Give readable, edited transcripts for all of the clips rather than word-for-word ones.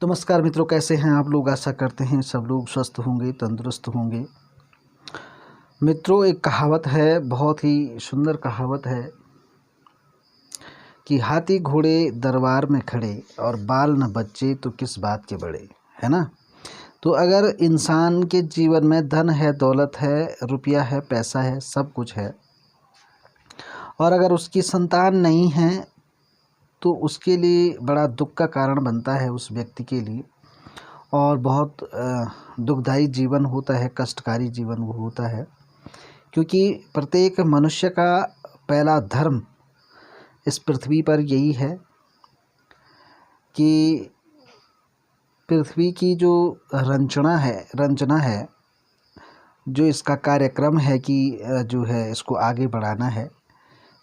नमस्कार मित्रों, कैसे हैं आप लोग। आशा करते हैं सब लोग स्वस्थ होंगे, तंदुरुस्त होंगे। मित्रों, एक कहावत है, बहुत ही सुंदर कहावत है कि हाथी घोड़े दरबार में खड़े और बाल न बच्चे तो किस बात के बड़े, है ना। तो अगर इंसान के जीवन में धन है, दौलत है, रुपया है, पैसा है, सब कुछ है, और अगर उसकी संतान नहीं है तो उसके लिए बड़ा दुख का कारण बनता है उस व्यक्ति के लिए। और बहुत दुखदाई जीवन होता है, कष्टकारी जीवन वो होता है, क्योंकि प्रत्येक मनुष्य का पहला धर्म इस पृथ्वी पर यही है कि पृथ्वी की जो रंजना है, जो इसका कार्यक्रम है कि जो है इसको आगे बढ़ाना है,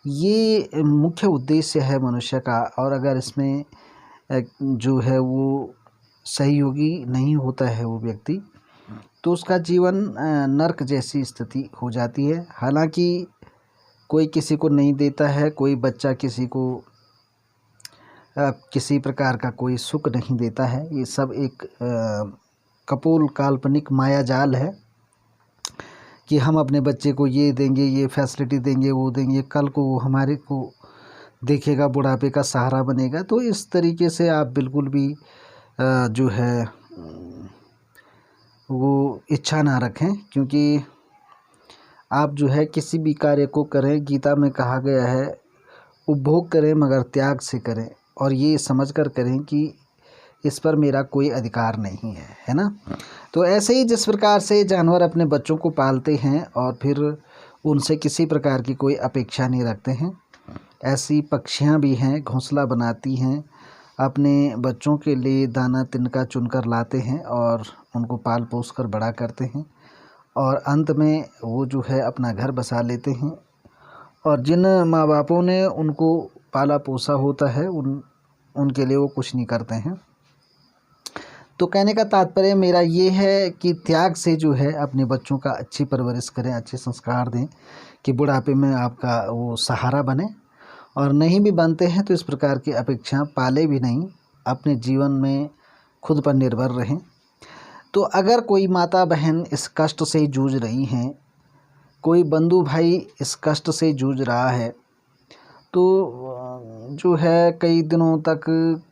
ये मुख्य उद्देश्य है मनुष्य का। और अगर इसमें जो है वो सहयोगी नहीं होता है वो व्यक्ति, तो उसका जीवन नर्क जैसी स्थिति हो जाती है। हालांकि कोई किसी को नहीं देता है, कोई बच्चा किसी को किसी प्रकार का कोई सुख नहीं देता है। ये सब एक कपोल काल्पनिक मायाजाल है कि हम अपने बच्चे को ये देंगे, ये फैसिलिटी देंगे, वो देंगे, कल को वो हमारे को देखेगा, बुढ़ापे का सहारा बनेगा। तो इस तरीके से आप बिल्कुल भी जो है वो इच्छा ना रखें, क्योंकि आप जो है किसी भी कार्य को करें, गीता में कहा गया है उपभोग करें मगर त्याग से करें, और ये समझकर करें कि इस पर मेरा कोई अधिकार नहीं है ना। तो ऐसे ही जिस प्रकार से जानवर अपने बच्चों को पालते हैं और फिर उनसे किसी प्रकार की कोई अपेक्षा नहीं रखते हैं, ऐसी पक्षियां भी हैं, घोंसला बनाती हैं, अपने बच्चों के लिए दाना तिनका चुनकर लाते हैं और उनको पाल पोस कर बड़ा करते हैं, और अंत में वो जो है अपना घर बसा लेते हैं। और जिन माँ बापों ने उनको पाला पोसा होता है उनके लिए वो कुछ नहीं करते हैं। तो कहने का तात्पर्य मेरा ये है कि त्याग से जो है अपने बच्चों का अच्छी परवरिश करें, अच्छे संस्कार दें कि बुढ़ापे में आपका वो सहारा बने। और नहीं भी बनते हैं तो इस प्रकार की अपेक्षा पाले भी नहीं, अपने जीवन में खुद पर निर्भर रहें। तो अगर कोई माता बहन इस कष्ट से जूझ रही हैं, कोई बंधु भाई इस कष्ट से जूझ रहा है, तो जो है कई दिनों तक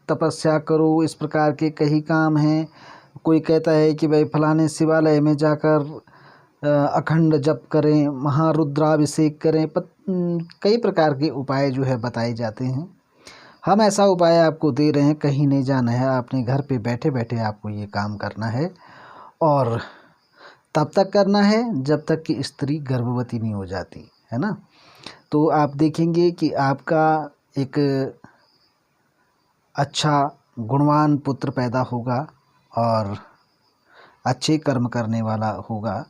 तपस्या करो, इस प्रकार के कई काम हैं। कोई कहता है कि भाई फलाने शिवालय में जाकर अखंड जप करें, महारुद्राभिषेक करें, कई प्रकार के उपाय जो है बताए जाते हैं। हम ऐसा उपाय आपको दे रहे हैं, कहीं नहीं जाना है, आपने घर पे बैठे बैठे आपको ये काम करना है, और तब तक करना है जब तक कि स्त्री गर्भवती नहीं हो जाती, है ना। तो आप देखेंगे कि आपका एक अच्छा गुणवान पुत्र पैदा होगा और अच्छे कर्म करने वाला होगा,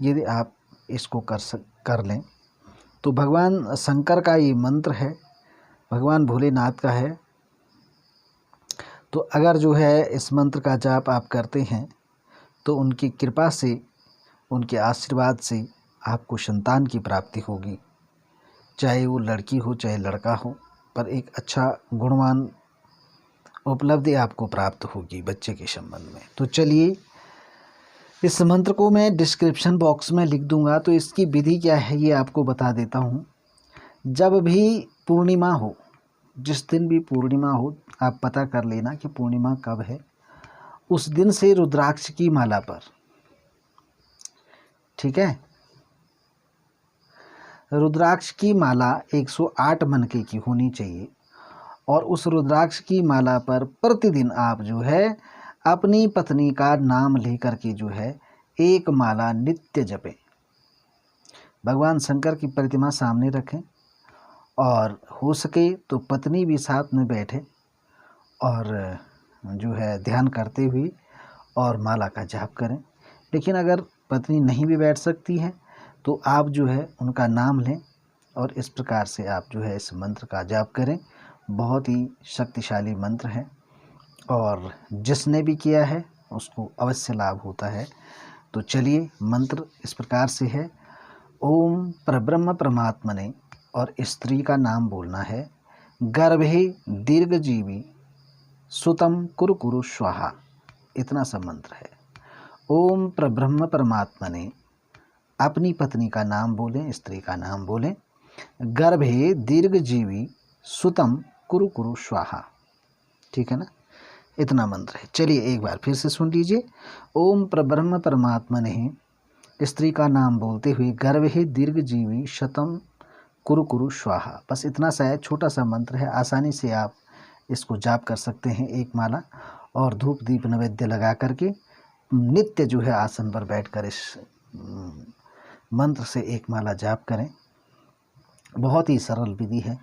यदि आप इसको कर लें। तो भगवान शंकर का ये मंत्र है, भगवान भोलेनाथ का है। तो अगर जो है इस मंत्र का जाप आप करते हैं तो उनकी कृपा से, उनके आशीर्वाद से आपको संतान की प्राप्ति होगी, चाहे वो लड़की हो चाहे लड़का हो, पर एक अच्छा गुणवान उपलब्धि आपको प्राप्त होगी बच्चे के संबंध में। तो चलिए, इस मंत्र को मैं डिस्क्रिप्शन बॉक्स में लिख दूंगा, तो इसकी विधि क्या है ये आपको बता देता हूँ। जब भी पूर्णिमा हो, जिस दिन भी पूर्णिमा हो, आप पता कर लेना कि पूर्णिमा कब है। उस दिन से रुद्राक्ष की माला पर, ठीक है, रुद्राक्ष की माला 108 मनके की होनी चाहिए। और उस रुद्राक्ष की माला पर प्रतिदिन आप जो है अपनी पत्नी का नाम लेकर के जो है एक माला नित्य जपें। भगवान शंकर की प्रतिमा सामने रखें, और हो सके तो पत्नी भी साथ में बैठे और जो है ध्यान करते हुए और माला का जाप करें। लेकिन अगर पत्नी नहीं भी बैठ सकती है तो आप जो है उनका नाम लें और इस प्रकार से आप जो है इस मंत्र का जाप करें। बहुत ही शक्तिशाली मंत्र है और जिसने भी किया है उसको अवश्य लाभ होता है। तो चलिए, मंत्र इस प्रकार से है। ओम परब्रह्म परमात्मने, और स्त्री का नाम बोलना है, गर्भे दीर्घजीवी सुतम कुरु कुरु स्वाहा, इतना सा मंत्र है। ओम परब्रह्म परमात्मने, अपनी पत्नी का नाम बोलें, स्त्री का नाम बोलें, गर्भे दीर्घजीवी सुतम कुरु कुरु स्वाहा, ठीक है ना, इतना मंत्र है। चलिए एक बार फिर से सुन लीजिए। ओम परब्रह्म परमात्मने, स्त्री का नाम बोलते हुए, गर्भे दीर्घजीवी शतम कुरु कुरु स्वाहा, बस इतना सा है, छोटा सा मंत्र है, आसानी से आप इसको जाप कर सकते हैं एक माला, और धूप दीप नैवेद्य लगा करके नित्य जो है आसन पर बैठकर इस मंत्र से एक माला जाप करें। बहुत ही सरल विधि है,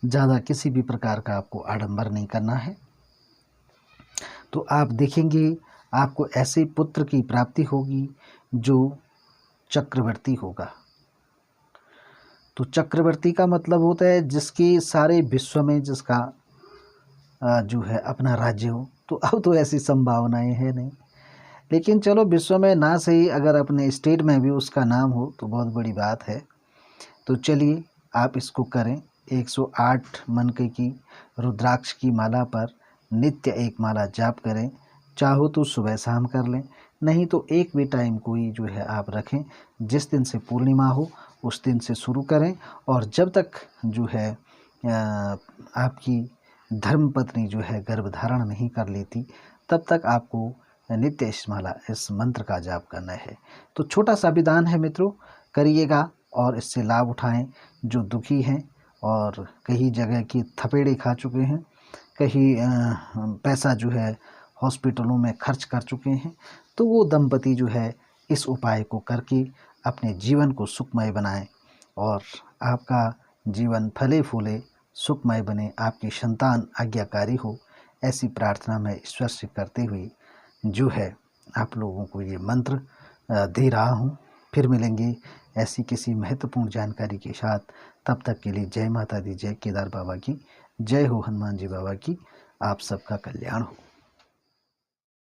ज़्यादा किसी भी प्रकार का आपको आडंबर नहीं करना है। तो आप देखेंगे आपको ऐसे पुत्र की प्राप्ति होगी जो चक्रवर्ती होगा। तो चक्रवर्ती का मतलब होता है जिसके सारे विश्व में जिसका जो है अपना राज्य हो। तो अब तो ऐसी संभावनाएं है नहीं, लेकिन चलो विश्व में ना सही, अगर अपने स्टेट में भी उसका नाम हो तो बहुत बड़ी बात है। तो चलिए आप इसको करें। 108 मनके की रुद्राक्ष की माला पर नित्य एक माला जाप करें। चाहो तो सुबह शाम कर लें, नहीं तो एक भी टाइम कोई जो है आप रखें, जिस दिन से पूर्णिमा हो उस दिन से शुरू करें, और जब तक जो है आपकी धर्मपत्नी जो है गर्भ धारण नहीं कर लेती तब तक आपको नित्य इस मंत्र का जाप करना है। तो छोटा सा विधान है मित्रों, करिएगा और इससे लाभ उठाएं। जो दुखी हैं और कई जगह की थपेड़े खा चुके हैं, कहीं पैसा जो है हॉस्पिटलों में खर्च कर चुके हैं, तो वो दंपति जो है इस उपाय को करके अपने जीवन को सुखमय बनाएं और आपका जीवन फले फूले सुखमय बने, आपकी संतान आज्ञाकारी हो, ऐसी प्रार्थना मैं ईश्वर से करते हुए जो है आप लोगों को ये मंत्र दे रहा हूँ। फिर मिलेंगे ऐसी किसी महत्वपूर्ण जानकारी के साथ, तब तक के लिए जय माता दी, जय केदार बाबा की, जय हो हनुमान जी बाबा की। आप सबका कल्याण हो।